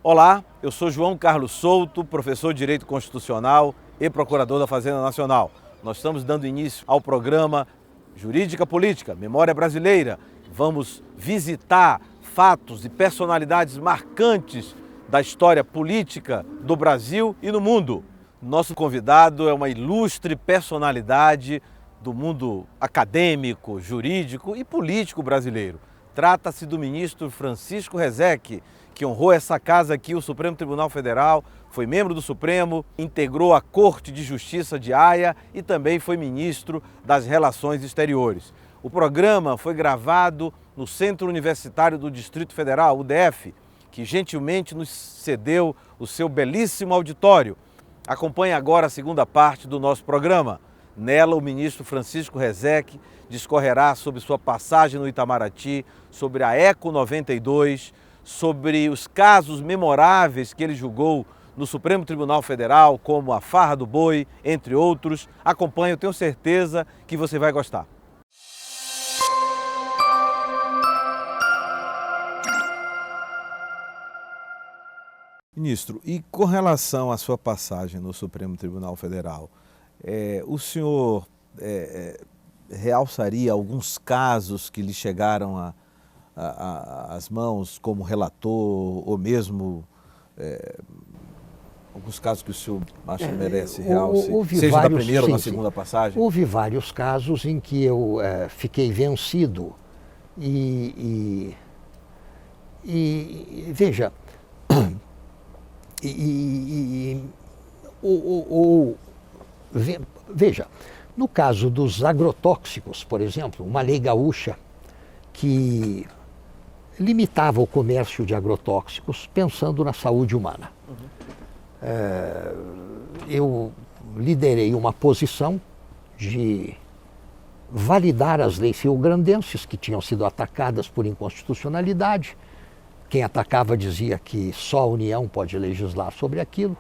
Olá, eu sou João Carlos Souto, professor de Direito Constitucional e procurador da Fazenda Nacional. Nós estamos dando início ao programa Jurídica Política, Memória Brasileira. Vamos visitar fatos e personalidades marcantes da história política do Brasil e no mundo. Nosso convidado é uma ilustre personalidade do mundo acadêmico, jurídico e político brasileiro. Trata-se do ministro Francisco Rezec, que honrou essa casa aqui, o Supremo Tribunal Federal, foi membro do Supremo, integrou a Corte de Justiça de Haia e também foi ministro das Relações Exteriores. O programa foi gravado no Centro Universitário do Distrito Federal, UDF, que gentilmente nos cedeu o seu belíssimo auditório. Acompanhe agora a segunda parte do nosso programa. Nela, o ministro Francisco Rezec discorrerá sobre sua passagem no Itamaraty, sobre a ECO 92, sobre os casos memoráveis que ele julgou no Supremo Tribunal Federal, como a farra do boi, entre outros. Acompanhe, eu tenho certeza que você vai gostar. Ministro, e com relação à sua passagem no Supremo Tribunal Federal, o senhor realçaria alguns casos que lhe chegaram às mãos como relator, ou mesmo alguns casos que o senhor acha que merece realce, seja da primeira ou da segunda passagem? Houve vários casos em que eu fiquei vencido e veja, veja, no caso dos agrotóxicos, por exemplo, uma lei gaúcha que limitava o comércio de agrotóxicos pensando na saúde humana. Eu liderei uma posição de validar as leis rio-grandenses que tinham sido atacadas por inconstitucionalidade. Quem atacava dizia que só a União pode legislar sobre aquilo.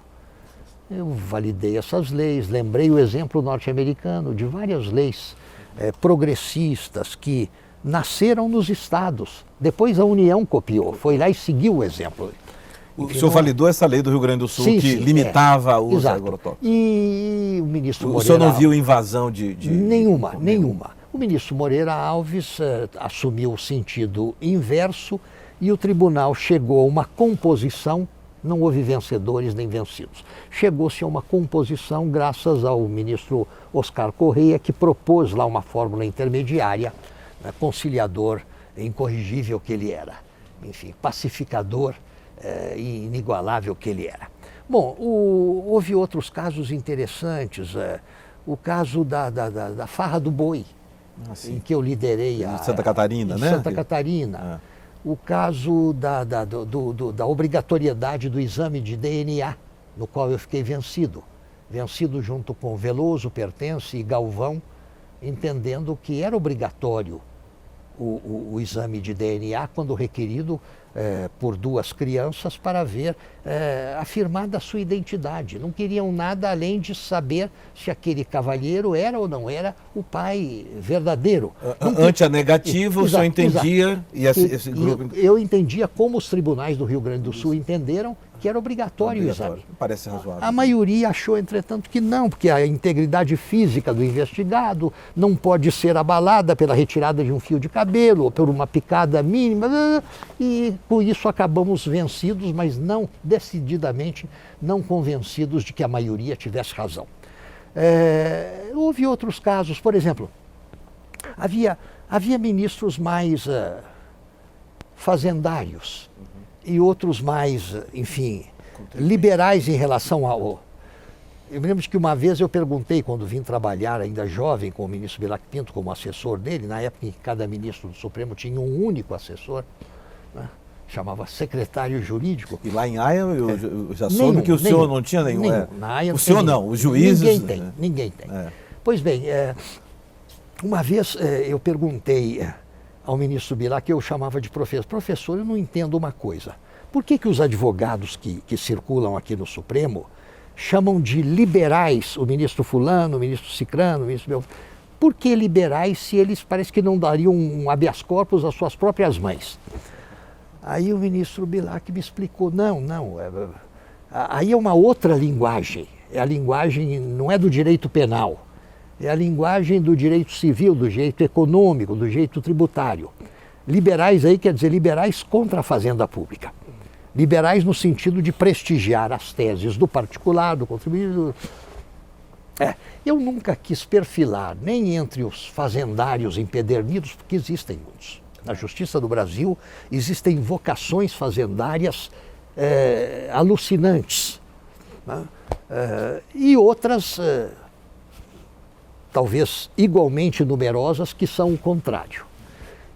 Eu validei essas leis, lembrei o exemplo norte-americano de várias leis progressistas que nasceram nos estados. Depois a União copiou, foi lá e seguiu o exemplo. O senhor validou essa lei do Rio Grande do Sul que limitava o uso agrotóxico? E o ministro Moreira... O senhor não viu invasão de... Nenhuma. O ministro Moreira Alves assumiu o sentido inverso e o tribunal chegou a uma composição, não houve vencedores nem vencidos. Chegou-se a uma composição graças ao ministro Oscar Correia, que propôs lá uma fórmula intermediária, conciliador, incorrigível que ele era, enfim, pacificador e inigualável que ele era. Bom, houve outros casos interessantes, o caso da farra do boi, em que eu liderei em Santa Catarina, né? Santa Catarina. O caso da obrigatoriedade do exame de DNA, no qual eu fiquei vencido junto com Veloso, Pertence e Galvão, entendendo que era obrigatório o exame de DNA quando requerido por duas crianças para ver afirmada a sua identidade. Não queriam nada além de saber se aquele cavalheiro era ou não era o pai verdadeiro. Ante a negativa, o senhor entendia... Esse grupo... Eu entendia como os tribunais do Rio Grande do Sul entenderam que era obrigatório o exame. Parece razoável. A maioria achou, entretanto, que não, porque a integridade física do investigado não pode ser abalada pela retirada de um fio de cabelo ou por uma picada mínima, e com isso acabamos vencidos, mas não decididamente não convencidos de que a maioria tivesse razão. Houve outros casos, por exemplo, havia ministros mais fazendários e outros mais, enfim, liberais em relação ao... Eu me lembro de que uma vez eu perguntei, quando vim trabalhar ainda jovem com o ministro Bilac Pinto como assessor dele, na época em que cada ministro do Supremo tinha um único assessor, né? Chamava secretário jurídico. E lá em Haia eu já soube que o senhor não tinha nenhum. Na Haia o senhor não, os juízes... Ninguém tem. Pois bem, uma vez eu perguntei ao ministro Bilac, que eu chamava de professor. Professor, eu não entendo uma coisa. Por que os advogados que circulam aqui no Supremo chamam de liberais o ministro fulano, o ministro cicrano, o ministro... Por que liberais se eles parece que não dariam um habeas corpus às suas próprias mães? Aí o ministro Bilac me explicou, aí é uma outra linguagem, é a linguagem, não é do direito penal, é a linguagem do direito civil, do direito econômico, do direito tributário. Liberais aí quer dizer liberais contra a fazenda pública. Liberais no sentido de prestigiar as teses do particular, do contribuinte. Eu nunca quis perfilar nem entre os fazendários empedernidos, porque existem muitos. Na Justiça do Brasil existem vocações fazendárias alucinantes, né? E outras, talvez igualmente numerosas, que são o contrário.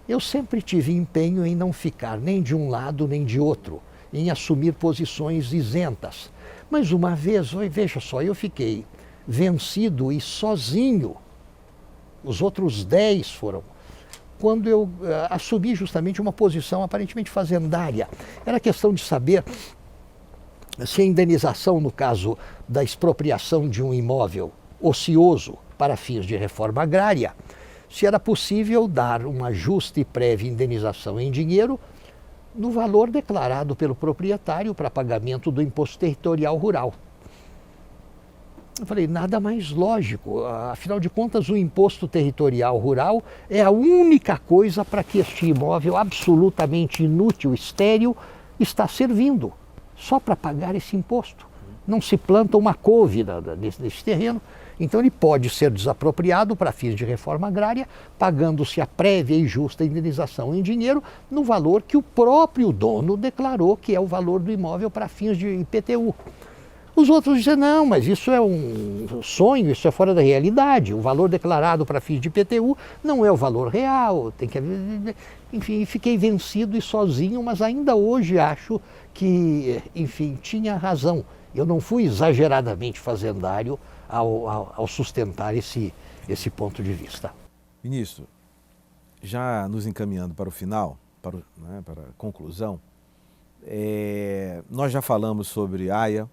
Eu sempre tive empenho em não ficar nem de um lado nem de outro, em assumir posições isentas. Mas uma vez, veja só, eu fiquei vencido e sozinho, os outros 10 foram, quando eu assumi justamente uma posição aparentemente fazendária. Era questão de saber se a indenização, no caso da expropriação de um imóvel ocioso para fins de reforma agrária, se era possível dar uma justa e prévia indenização em dinheiro no valor declarado pelo proprietário para pagamento do imposto territorial rural. Eu falei, nada mais lógico, afinal de contas o imposto territorial rural é a única coisa para que este imóvel absolutamente inútil, estéril, está servindo, só para pagar esse imposto. Não se planta uma couve nesse terreno, então ele pode ser desapropriado para fins de reforma agrária, pagando-se a prévia e justa indenização em dinheiro no valor que o próprio dono declarou que é o valor do imóvel para fins de IPTU. Os outros dizem, não, mas isso é um sonho, isso é fora da realidade. O valor declarado para fins de IPTU não é o valor real. Tem que... Enfim, fiquei vencido e sozinho, mas ainda hoje acho que, enfim, tinha razão. Eu não fui exageradamente fazendário ao sustentar esse ponto de vista. Ministro, já nos encaminhando para o final, para a conclusão, nós já falamos sobre AIA,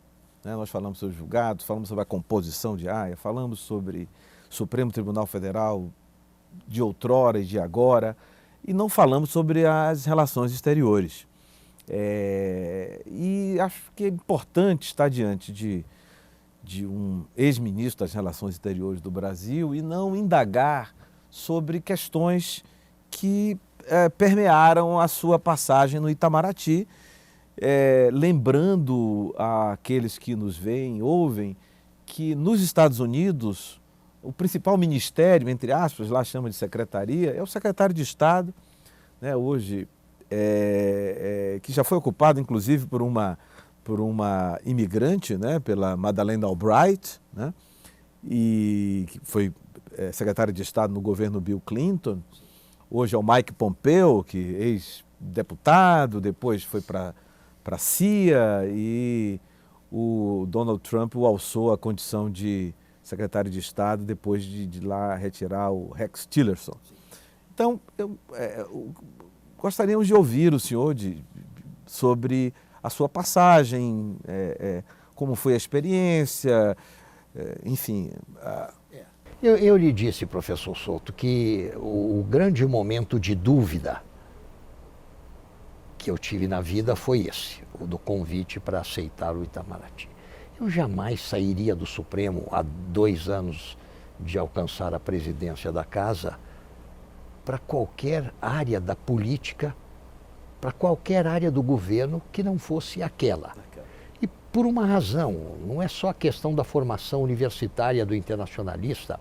nós falamos sobre julgados, falamos sobre a composição de AIA, falamos sobre Supremo Tribunal Federal de outrora e de agora, e não falamos sobre as relações exteriores. E acho que é importante estar diante de um ex-ministro das Relações Exteriores do Brasil e não indagar sobre questões que permearam a sua passagem no Itamaraty, lembrando àqueles que nos veem, ouvem, que nos Estados Unidos o principal ministério, entre aspas, lá chama de secretaria, é o secretário de Estado, né, hoje, que já foi ocupado inclusive por uma imigrante, né, pela Madeleine Albright, né, e que foi secretário de Estado no governo Bill Clinton. Hoje é o Mike Pompeo, que ex-deputado, depois foi para a CIA, e o Donald Trump o alçou à condição de secretário de Estado depois de lá retirar o Rex Tillerson. Então, gostaríamos de ouvir o senhor sobre a sua passagem, como foi a experiência, enfim. Eu lhe disse, professor Souto, que o grande momento de dúvida que eu tive na vida foi esse, o do convite para aceitar o Itamaraty. Eu jamais sairia do Supremo há 2 anos de alcançar a presidência da Casa para qualquer área da política, para qualquer área do governo que não fosse aquela. E por uma razão, não é só a questão da formação universitária do internacionalista,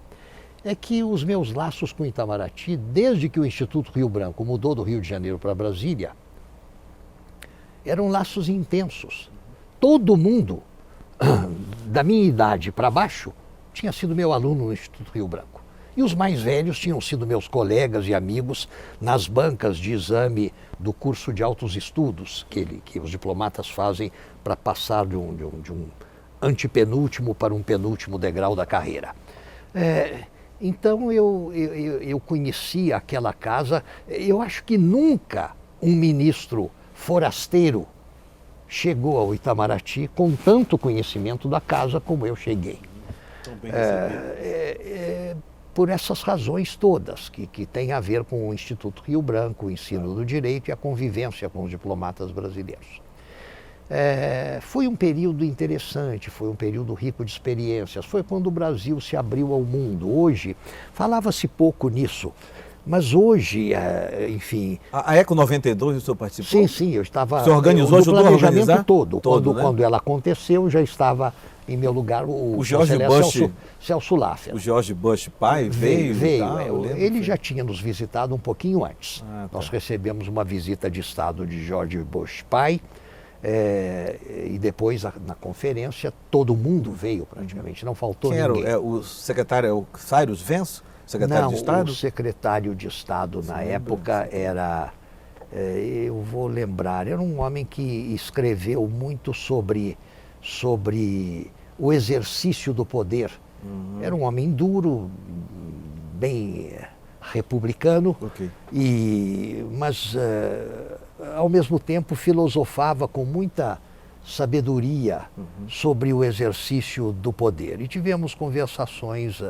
é que os meus laços com o Itamaraty, desde que o Instituto Rio Branco mudou do Rio de Janeiro para Brasília, eram laços intensos. Todo mundo, da minha idade para baixo, tinha sido meu aluno no Instituto Rio Branco. E os mais velhos tinham sido meus colegas e amigos nas bancas de exame do curso de altos estudos que os diplomatas fazem para passar de um antepenúltimo para um penúltimo degrau da carreira. Então eu conheci aquela casa. Eu acho que nunca um ministro forasteiro chegou ao Itamaraty com tanto conhecimento da casa como eu cheguei. por essas razões todas, que têm a ver com o Instituto Rio Branco, o ensino do direito e a convivência com os diplomatas brasileiros. Foi um período interessante, foi um período rico de experiências, foi quando o Brasil se abriu ao mundo. Hoje, falava-se pouco nisso, mas hoje, enfim... A Eco 92 o senhor participou? Sim, eu estava... Você organizou, ajudou a organizar? O planejamento todo, né? Quando ela aconteceu, já estava em meu lugar o George Bush, Celso Laffer. O George Bush pai veio. Ele já tinha nos visitado um pouquinho antes. Nós recebemos uma visita de Estado de George Bush pai, e depois na conferência todo mundo veio praticamente, não faltou ninguém. Quem era o secretário, o Cyrus Vance, secretário de Estado? O secretário de Estado na época era, eu vou lembrar, era um homem que escreveu muito sobre o exercício do poder. Era um homem duro, bem republicano, mas ao mesmo tempo filosofava com muita sabedoria sobre o exercício do poder. E tivemos conversações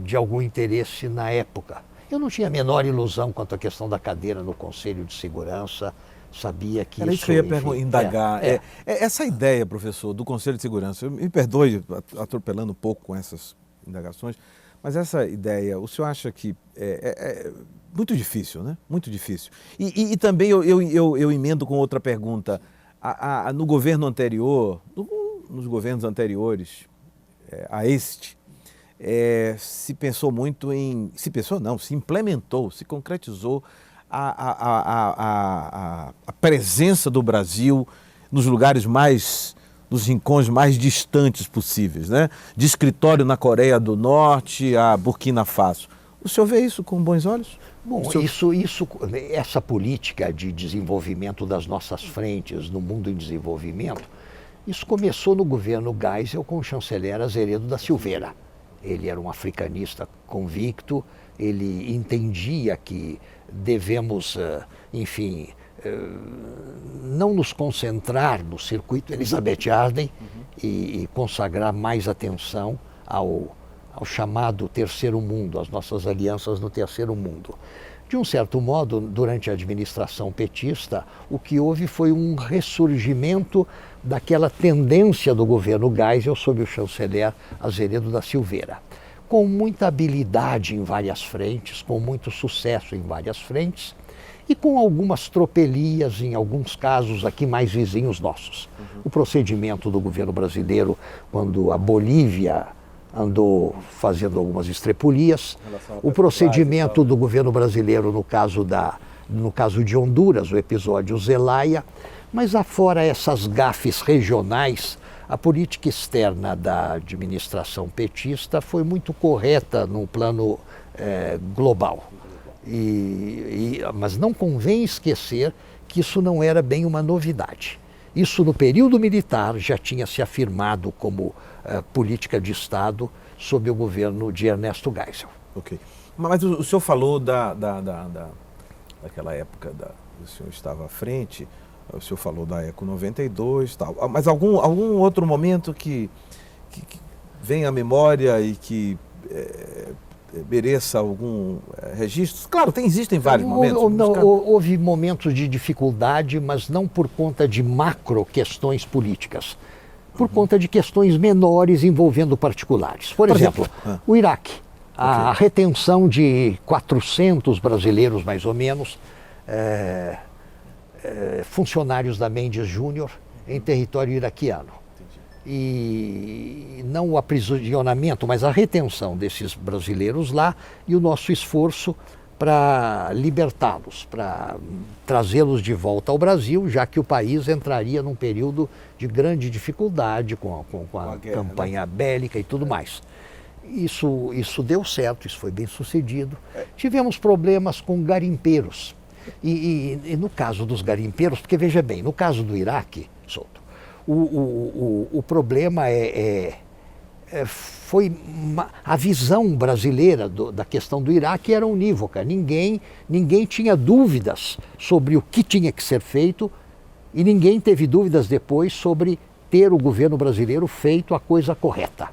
de algum interesse na época. Eu não tinha a menor ilusão quanto à questão da cadeira no Conselho de Segurança, sabia que era isso que eu ia indagar. Essa ideia, professor, do Conselho de Segurança, me perdoe atropelando um pouco com essas indagações, mas essa ideia, o senhor acha que é muito difícil, né? Muito difícil. E também eu emendo com outra pergunta. No governo anterior, nos governos anteriores a este, se pensou muito em... Se pensou não, se implementou, se concretizou a presença do Brasil nos lugares nos rincões mais distantes possíveis, né? De escritório na Coreia do Norte a Burkina Faso. O senhor vê isso com bons olhos? Bom, essa política de desenvolvimento das nossas frentes no mundo em desenvolvimento, isso começou no governo Geisel com o chanceler Azeredo da Silveira. Ele era um africanista convicto, ele entendia que devemos, enfim, não nos concentrar no circuito Elizabeth Arden e consagrar mais atenção ao chamado terceiro mundo, às nossas alianças no terceiro mundo. De um certo modo, durante a administração petista, o que houve foi um ressurgimento daquela tendência do governo Geisel sob o chanceler Azeredo da Silveira, com muita habilidade em várias frentes, com muito sucesso em várias frentes e com algumas tropelias, em alguns casos aqui mais vizinhos nossos. O procedimento do governo brasileiro, quando a Bolívia andou fazendo algumas estrepulias, o procedimento do governo brasileiro no caso de Honduras, o episódio Zelaya, mas afora essas gafes regionais, a política externa da administração petista foi muito correta no plano global. Mas não convém esquecer que isso não era bem uma novidade. Isso no período militar já tinha se afirmado como política de Estado sob o governo de Ernesto Geisel. Ok. Mas o senhor falou daquela época, o senhor estava à frente, o senhor falou da Eco 92 e tal, mas algum outro momento que vem à memória e que mereça algum registro? Claro, existem vários momentos. Houve momentos de dificuldade, mas não por conta de macro questões políticas, por conta de questões menores envolvendo particulares. Por exemplo, o Iraque. A retenção de 400 brasileiros, mais ou menos, funcionários da Mendes Júnior em território iraquiano. E não o aprisionamento, mas a retenção desses brasileiros lá e o nosso esforço para libertá-los, para trazê-los de volta ao Brasil, já que o país entraria num período de grande dificuldade com a guerra, campanha bélica e tudo mais. Isso deu certo, isso foi bem sucedido. Tivemos problemas com garimpeiros. E no caso dos garimpeiros, porque veja bem, no caso do Iraque, Souto, o problema foi a visão brasileira da questão do Iraque era unívoca. Ninguém tinha dúvidas sobre o que tinha que ser feito e ninguém teve dúvidas depois sobre ter o governo brasileiro feito a coisa correta.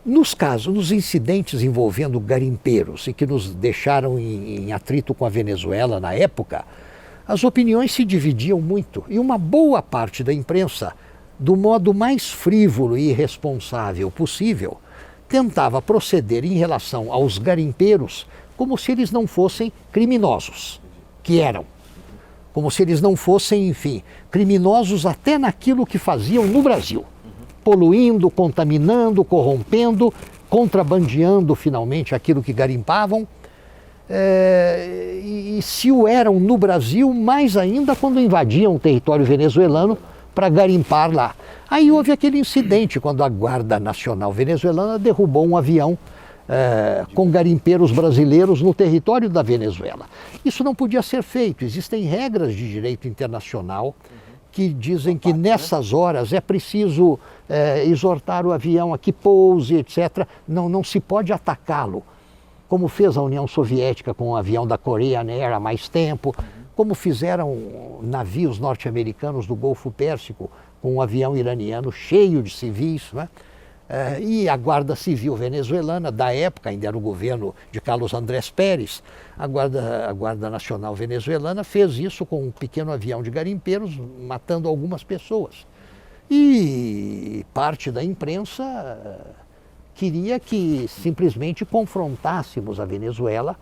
Nos incidentes envolvendo garimpeiros e que nos deixaram em atrito com a Venezuela na época, as opiniões se dividiam muito e uma boa parte da imprensa, do modo mais frívolo e irresponsável possível, tentava proceder em relação aos garimpeiros como se eles não fossem criminosos, que eram. Como se eles não fossem, enfim, criminosos até naquilo que faziam no Brasil. Poluindo, contaminando, corrompendo, contrabandeando finalmente aquilo que garimpavam. E se o eram no Brasil, mais ainda quando invadiam o território venezuelano para garimpar lá. Aí houve aquele incidente quando a Guarda Nacional Venezuelana derrubou um avião com garimpeiros brasileiros no território da Venezuela. Isso não podia ser feito. Existem regras de direito internacional que dizem que nessas horas é preciso exortar o avião a que pouse, etc. Não se pode atacá-lo, como fez a União Soviética com o avião da Korean Air há mais tempo, como fizeram navios norte-americanos do Golfo Pérsico com um avião iraniano cheio de civis, né? E a Guarda Civil venezuelana, da época, ainda era o governo de Carlos Andrés Pérez, a Guarda Nacional venezuelana fez isso com um pequeno avião de garimpeiros, matando algumas pessoas. E parte da imprensa queria que simplesmente confrontássemos a Venezuela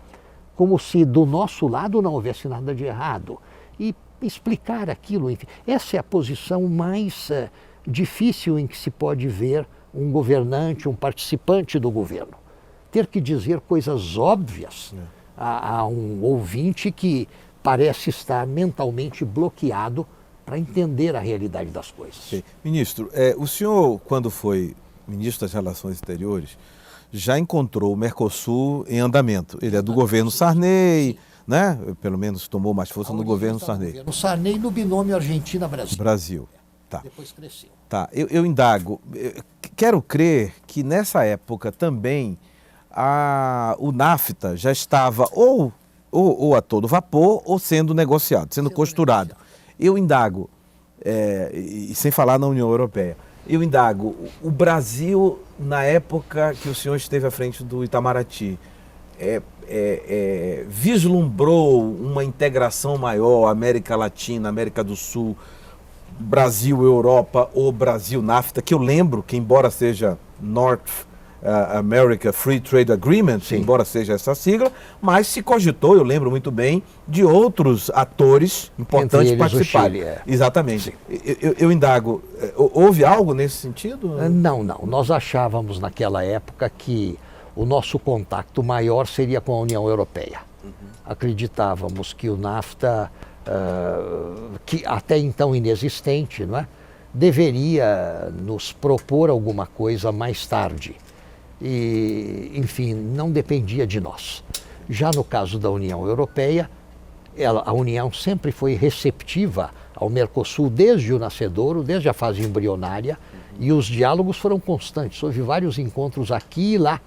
como se do nosso lado não houvesse nada de errado. E explicar aquilo, enfim. Essa é a posição mais difícil em que se pode ver um governante, um participante do governo, ter que dizer coisas óbvias a um ouvinte que parece estar mentalmente bloqueado para entender a realidade das coisas. Sim. Ministro, o senhor, quando foi ministro das Relações Exteriores, já encontrou o Mercosul em andamento. Ele é do governo Sarney, né? Pelo menos tomou mais força no governo Sarney. No governo Sarney, no binômio Argentina-Brasil. Brasil. Tá. Depois cresceu. Tá, eu indago. Quero crer que nessa época também o NAFTA já estava ou a todo vapor ou sendo negociado, sendo costurado. Eu indago, e sem falar na União Europeia, eu indago, o Brasil, na época que o senhor esteve à frente do Itamaraty, vislumbrou uma integração maior, América Latina, América do Sul, Brasil, Europa ou Brasil, NAFTA, que eu lembro que, embora seja North America Free Trade Agreement, sim, embora seja essa sigla, mas se cogitou, eu lembro muito bem, de outros atores importantes participarem. Exatamente. Eu indago, houve algo nesse sentido? Não. Nós achávamos naquela época que o nosso contato maior seria com a União Europeia. Acreditávamos que o NAFTA, que até então inexistente, não é? Deveria nos propor alguma coisa mais tarde. E, enfim, não dependia de nós. Já no caso da União Europeia, a União sempre foi receptiva ao Mercosul desde o nascedouro, desde a fase embrionária, e os diálogos foram constantes. Houve vários encontros aqui e lá.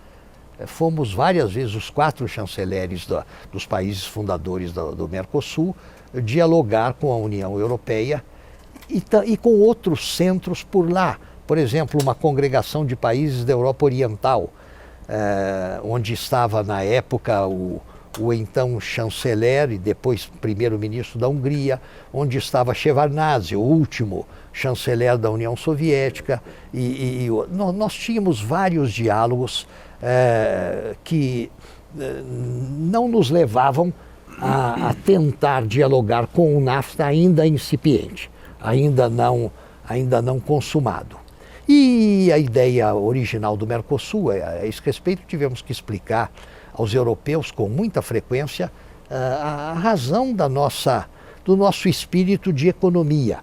Fomos várias vezes os 4 chanceleres dos países fundadores do Mercosul dialogar com a União Europeia e com outros centros por lá. Por exemplo, uma congregação de países da Europa Oriental, onde estava na época o então chanceler e depois primeiro-ministro da Hungria, onde estava Shevardnadze, o último chanceler da União Soviética. Nós tínhamos vários diálogos que não nos levavam a tentar dialogar com o NAFTA ainda incipiente, ainda não consumado. E a ideia original do Mercosul, a esse respeito, tivemos que explicar aos europeus com muita frequência a razão do nosso espírito de economia.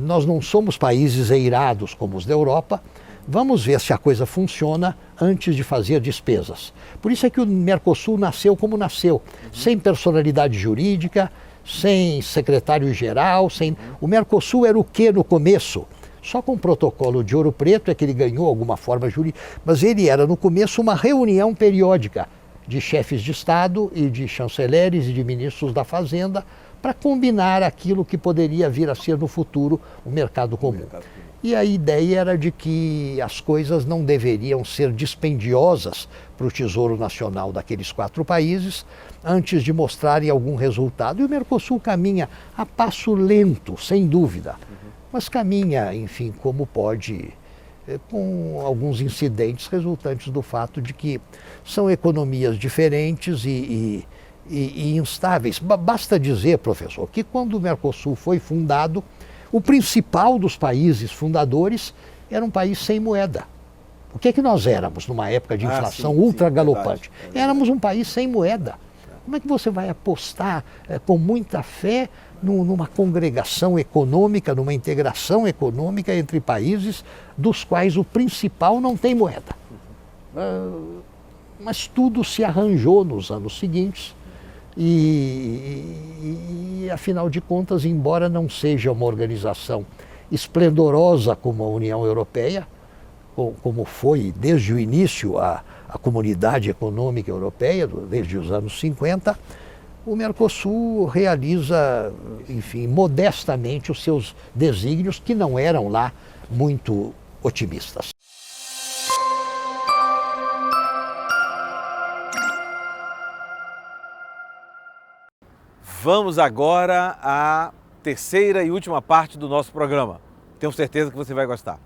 Nós não somos países eirados como os da Europa, vamos ver se a coisa funciona antes de fazer despesas. Por isso é que o Mercosul nasceu como nasceu, sem personalidade jurídica, sem secretário-geral, O Mercosul era o quê no começo? Só com o protocolo de Ouro Preto é que ele ganhou alguma forma jurídica, mas ele era no começo uma reunião periódica de chefes de Estado e de chanceleres e de ministros da Fazenda para combinar aquilo que poderia vir a ser no futuro o mercado comum. e a ideia era de que as coisas não deveriam ser dispendiosas para o Tesouro Nacional daqueles 4 países antes de mostrarem algum resultado. E o Mercosul caminha a passo lento, sem dúvida, mas caminha, enfim, como pode, com alguns incidentes resultantes do fato de que são economias diferentes e instáveis. Basta dizer, professor, que quando o Mercosul foi fundado, o principal dos países fundadores era um país sem moeda. O que nós éramos numa época de inflação ultra galopante? Éramos um país sem moeda. Como é que você vai apostar com muita fé numa congregação econômica, numa integração econômica entre países dos quais o principal não tem moeda? Mas tudo se arranjou nos anos seguintes e afinal de contas, embora não seja uma organização esplendorosa como a União Europeia, como foi desde o início a Comunidade Econômica Europeia, desde os anos 50, o Mercosul realiza, enfim, modestamente os seus desígnios, que não eram lá muito otimistas. Vamos agora à terceira e última parte do nosso programa. Tenho certeza que você vai gostar.